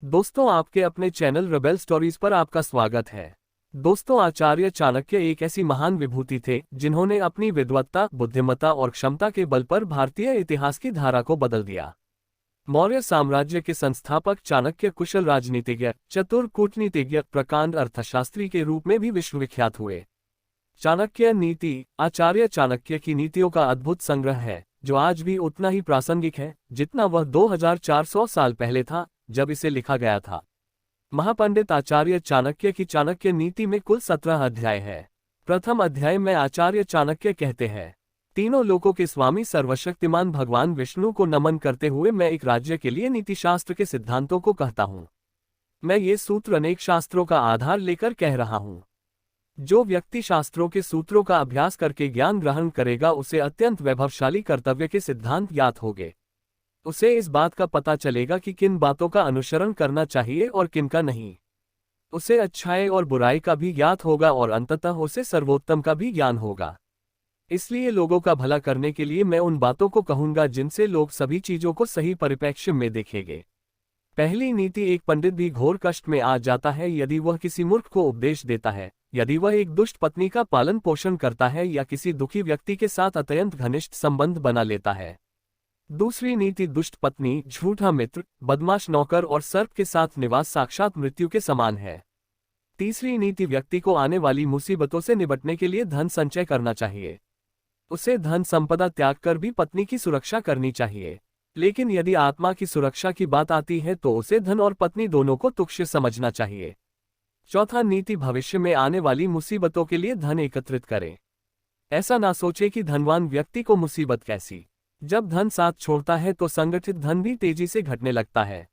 दोस्तों, आपके अपने चैनल रेबेल स्टोरीज पर आपका स्वागत है। दोस्तों, आचार्य चाणक्य एक ऐसी महान विभूति थे जिन्होंने अपनी विद्वत्ता, बुद्धिमत्ता और क्षमता के बल पर भारतीय इतिहास की धारा को बदल दिया। मौर्य साम्राज्य के संस्थापक चाणक्य कुशल राजनीतिज्ञ, चतुर कूटनीतिज्ञ, प्रकांड अर्थशास्त्री के रूप में भी विश्वविख्यात हुए। चाणक्य नीति आचार्य चाणक्य की नीतियों का अद्भुत संग्रह है, जो आज भी उतना ही प्रासंगिक है जितना वह 2400 साल पहले था जब इसे लिखा गया था। महापंडित आचार्य चाणक्य की चाणक्य नीति में कुल 17 अध्याय है। प्रथम अध्याय में आचार्य चाणक्य कहते हैं, तीनों लोकों के स्वामी सर्वशक्तिमान भगवान विष्णु को नमन करते हुए मैं एक राज्य के लिए नीतिशास्त्र के सिद्धांतों को कहता हूँ। मैं ये सूत्र अनेक शास्त्रों का आधार लेकर कह रहा हूँ। जो व्यक्ति शास्त्रों के सूत्रों का अभ्यास करके ज्ञान ग्रहण करेगा उसे अत्यंत वैभवशाली कर्तव्य के सिद्धांत ज्ञात होंगे। उसे इस बात का पता चलेगा कि किन बातों का अनुसरण करना चाहिए और किन का नहीं। उसे अच्छाई और बुराई का भी ज्ञात होगा और अंततः उसे सर्वोत्तम का भी ज्ञान होगा। इसलिए लोगों का भला करने के लिए मैं उन बातों को कहूंगा जिनसे लोग सभी चीजों को सही परिप्रेक्ष्य में देखेंगे। पहली नीति, एक पंडित भी घोर कष्ट में आ जाता है यदि वह किसी मूर्ख को उपदेश देता है, यदि वह एक दुष्ट पत्नी का पालन पोषण करता है या किसी दुखी व्यक्ति के साथ अत्यंत घनिष्ठ संबंध बना लेता है। दूसरी नीति, दुष्ट पत्नी, झूठा मित्र, बदमाश नौकर और सर्प के साथ निवास साक्षात मृत्यु के समान है। तीसरी नीति, व्यक्ति को आने वाली मुसीबतों से निपटने के लिए धन संचय करना चाहिए। उसे धन संपदा त्याग कर भी पत्नी की सुरक्षा करनी चाहिए, लेकिन यदि आत्मा की सुरक्षा की बात आती है तो उसे धन और पत्नी दोनों को तुच्छ समझना चाहिए। चौथा नीति, भविष्य में आने वाली मुसीबतों के लिए धन एकत्रित करें। ऐसा ना सोचे कि धनवान व्यक्ति को मुसीबत कैसी। जब धन साथ छोड़ता है तो संगठित धन भी तेजी से घटने लगता है।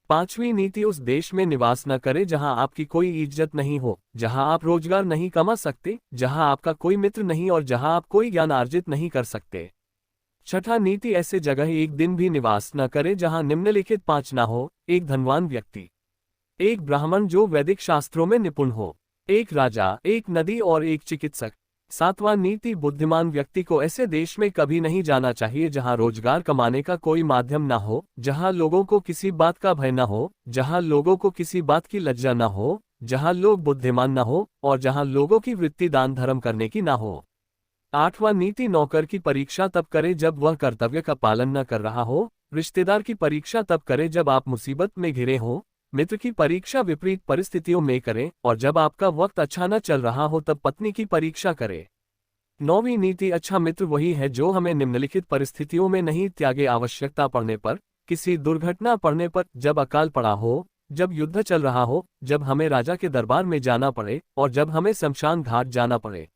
पांचवी नीति, उस देश में निवास न करें जहां आपकी कोई इज्जत नहीं हो, जहां आप रोजगार नहीं कमा सकते, जहां आपका कोई मित्र नहीं और जहां आप कोई ज्ञान अर्जित नहीं कर सकते। छठा नीति, ऐसे जगह एक दिन भी निवास न करें जहां निम्नलिखित 5 ना हो, एक धनवान व्यक्ति, एक ब्राह्मण जो वैदिक शास्त्रों में निपुण हो, एक राजा, एक नदी और एक चिकित्सक। सातवां नीति, बुद्धिमान व्यक्ति को ऐसे देश में कभी नहीं जाना चाहिए जहां रोजगार कमाने का कोई माध्यम ना हो, जहां लोगों को किसी बात का भय ना हो, जहां लोगों को किसी बात की लज्जा ना हो, जहां लोग बुद्धिमान ना हो और जहां लोगों की वृत्ति दान धर्म करने की ना हो। आठवां नीति, नौकर की परीक्षा तब करे जब वह कर्तव्य का पालन न कर रहा हो, रिश्तेदार की परीक्षा तब करे जब आप मुसीबत में घिरे हो, मित्र की परीक्षा विपरीत परिस्थितियों में करें और जब आपका वक्त अच्छा न चल रहा हो तब पत्नी की परीक्षा करे। नौवीं नीति, अच्छा मित्र वही है जो हमें निम्नलिखित परिस्थितियों में नहीं त्यागे, आवश्यकता पड़ने पर, किसी दुर्घटना पड़ने पर, जब अकाल पड़ा हो, जब युद्ध चल रहा हो, जब हमें राजा के दरबार में जाना पड़े और जब हमें शमशान घाट जाना पड़े।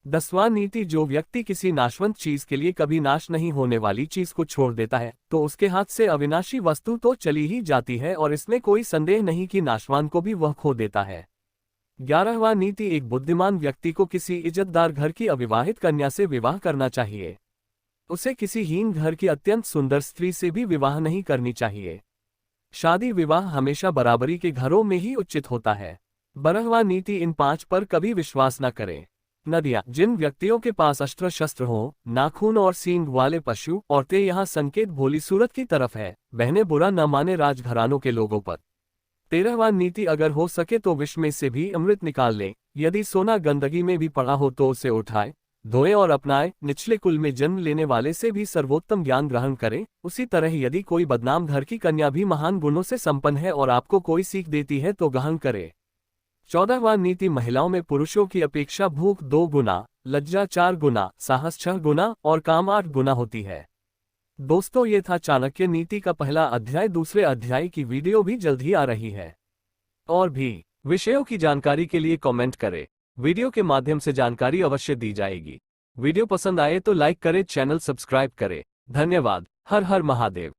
10वां नीति, जो व्यक्ति किसी नाशवंत चीज के लिए कभी नाश नहीं होने वाली चीज को छोड़ देता है तो उसके हाथ से अविनाशी वस्तु तो चली ही जाती है और इसमें कोई संदेह नहीं कि नाशवान को भी वह खो देता है। 11वां नीति, एक बुद्धिमान व्यक्ति को किसी इज्जतदार घर की अविवाहित कन्या से विवाह करना चाहिए। उसे किसी हीन घर की अत्यंत सुंदर स्त्री से भी विवाह नहीं करनी चाहिए। शादी विवाह हमेशा बराबरी के घरों में ही उचित होता है। 12वां नीति, इन 5 पर कभी विश्वास न करें। नदियां, जिन व्यक्तियों के पास अस्त्र शस्त्र हो, नाखून और सींग वाले पशु, औरतें यहाँ संकेत भोली सूरत की तरफ है, बहनें बुरा न माने राजघरानों के लोगों पर। 13वां नीति, अगर हो सके तो विष में से भी अमृत निकाल लें। यदि सोना गंदगी में भी पड़ा हो तो उसे उठाए, धोए और अपनाए। निचले कुल में जन्म लेने वाले से भी सर्वोत्तम ज्ञान ग्रहण करें। उसी तरह यदि कोई बदनाम घर की कन्या भी महान गुणों से संपन्न है और आपको कोई सीख देती है तो ग्रहण करे। 14वां नीति, महिलाओं में पुरुषों की अपेक्षा भूख 2 गुना, लज्जा 4 गुना, साहस 6 गुना और काम 8 गुना होती है। दोस्तों, ये था चाणक्य नीति का पहला अध्याय। दूसरे अध्याय की वीडियो भी जल्द ही आ रही है। और भी विषयों की जानकारी के लिए कमेंट करें। वीडियो के माध्यम से जानकारी अवश्य दी जाएगी। वीडियो पसंद आए तो लाइक करें, चैनल सब्सक्राइब करें। धन्यवाद। हर हर महादेव।